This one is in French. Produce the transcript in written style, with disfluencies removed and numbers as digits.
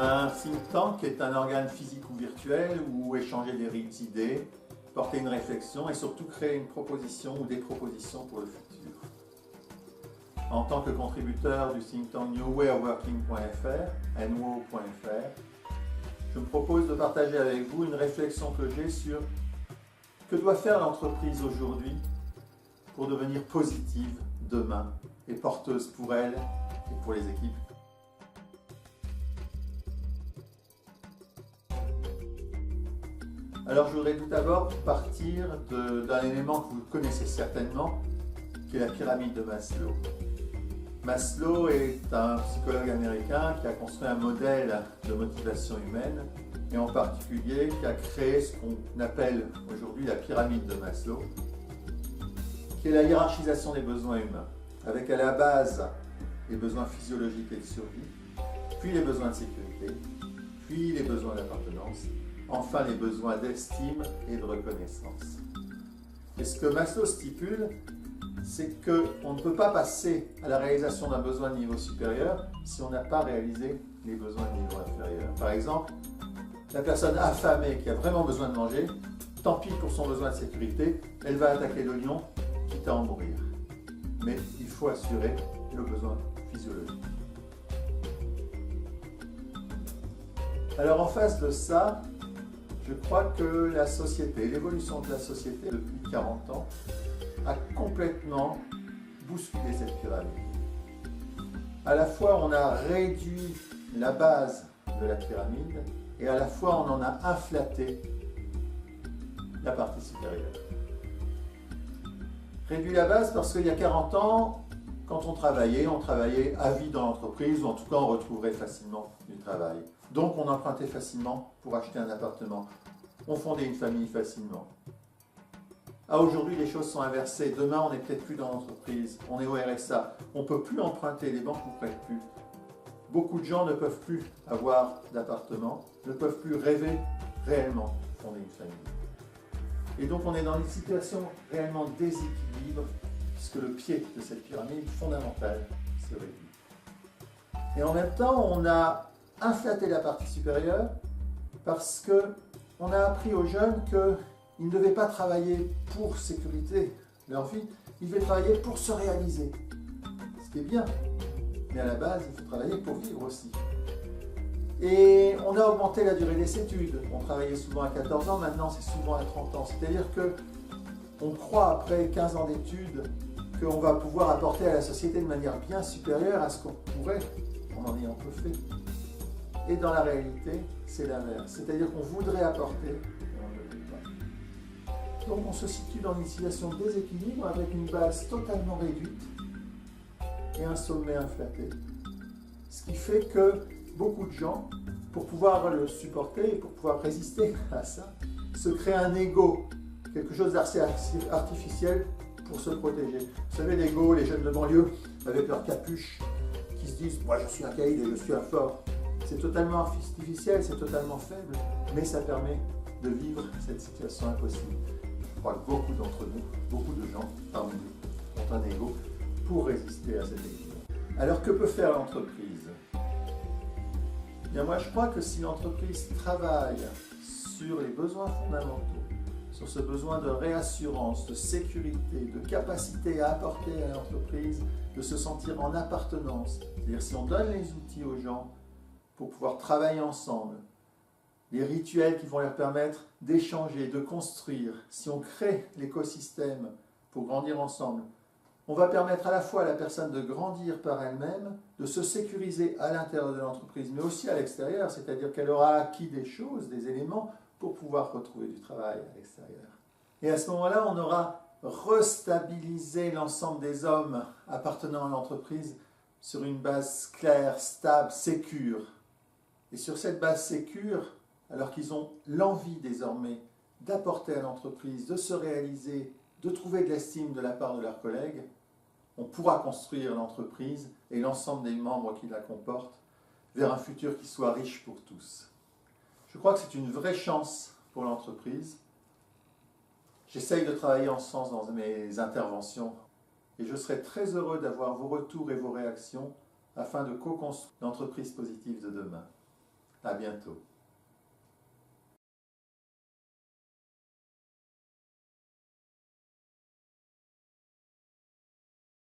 Un think tank est un organe physique ou virtuel où échanger des idées, porter une réflexion et surtout créer une proposition ou des propositions pour le futur. En tant que contributeur du think tank newwayofworking.fr, nwo.fr, je me propose de partager avec vous une réflexion que j'ai sur que doit faire l'entreprise aujourd'hui pour devenir positive demain et porteuse pour elle et pour les équipes. Alors je voudrais tout d'abord partir d'un élément que vous connaissez certainement, qui est la pyramide de Maslow. Maslow est un psychologue américain qui a construit un modèle de motivation humaine et en particulier qui a créé ce qu'on appelle aujourd'hui la pyramide de Maslow, qui est la hiérarchisation des besoins humains, avec à la base les besoins physiologiques et de survie, puis les besoins de sécurité, puis les besoins d'appartenance, enfin les besoins d'estime et de reconnaissance. Et ce que Maslow stipule, c'est qu'on ne peut pas passer à la réalisation d'un besoin de niveau supérieur si on n'a pas réalisé les besoins de niveau inférieur. Par exemple, la personne affamée qui a vraiment besoin de manger, tant pis pour son besoin de sécurité, elle va attaquer le lion, quitte à en mourir. Mais il faut assurer le besoin physiologique. Alors en face de ça, je crois que la société, l'évolution de la société depuis 40 ans, a complètement bousculé cette pyramide. À la fois, on a réduit la base de la pyramide et à la fois, on en a inflaté la partie supérieure. Réduit la base parce qu'il y a 40 ans, quand on travaillait à vie dans l'entreprise, ou en tout cas, on retrouverait facilement du travail. Donc, on empruntait facilement pour acheter un appartement. On fondait une famille facilement. Aujourd'hui, les choses sont inversées. Demain, on n'est peut-être plus dans l'entreprise, on est au RSA. On ne peut plus emprunter, les banques ne nous prêtent plus. Beaucoup de gens ne peuvent plus avoir d'appartement, ne peuvent plus rêver réellement de fonder une famille. Et donc, on est dans une situation réellement déséquilibre, puisque le pied de cette pyramide fondamentale se réduit. Et en même temps, on a inflaté la partie supérieure parce qu'on a appris aux jeunes qu'ils ne devaient pas travailler pour sécuriser leur vie, ils devaient travailler pour se réaliser. Ce qui est bien, mais à la base, il faut travailler pour vivre aussi. Et on a augmenté la durée des études. On travaillait souvent à 14 ans, maintenant c'est souvent à 30 ans. C'est-à-dire qu'on croit, après 15 ans d'études, qu'on va pouvoir apporter à la société de manière bien supérieure à ce qu'on pourrait en ayant peu fait. Et dans la réalité, c'est l'inverse. C'est-à-dire qu'on voudrait apporter, et on ne le fait pas. Donc on se situe dans une situation de déséquilibre avec une base totalement réduite et un sommet inflaté. Ce qui fait que beaucoup de gens, pour pouvoir le supporter et pour pouvoir résister à ça, se créent un ego, quelque chose d'assez artificiel pour se protéger. Vous savez, l'ego, les jeunes de banlieue, avec leur capuche, qui se disent « moi je suis un caïd et je suis un fort ». C'est totalement artificiel, c'est totalement faible, mais ça permet de vivre cette situation impossible. Je crois que beaucoup d'entre nous, beaucoup de gens parmi nous, ont un ego pour résister à cet équilibre. Alors que peut faire l'entreprise ? Bien, moi je crois que si l'entreprise travaille sur les besoins fondamentaux, sur ce besoin de réassurance, de sécurité, de capacité à apporter à l'entreprise, de se sentir en appartenance, c'est-à-dire si on donne les outils aux gens pour pouvoir travailler ensemble, les rituels qui vont leur permettre d'échanger, de construire, si on crée l'écosystème pour grandir ensemble, on va permettre à la fois à la personne de grandir par elle-même, de se sécuriser à l'intérieur de l'entreprise, mais aussi à l'extérieur, c'est-à-dire qu'elle aura acquis des choses, des éléments, pour pouvoir retrouver du travail à l'extérieur. Et à ce moment-là, on aura restabilisé l'ensemble des hommes appartenant à l'entreprise sur une base claire, stable, sécure. Et sur cette base sécure, alors qu'ils ont l'envie désormais d'apporter à l'entreprise, de se réaliser, de trouver de l'estime de la part de leurs collègues, on pourra construire l'entreprise et l'ensemble des membres qui la comportent vers un futur qui soit riche pour tous. Je crois que c'est une vraie chance pour l'entreprise. J'essaye de travailler en ce sens dans mes interventions et je serai très heureux d'avoir vos retours et vos réactions afin de co-construire l'entreprise positive de demain. À bientôt.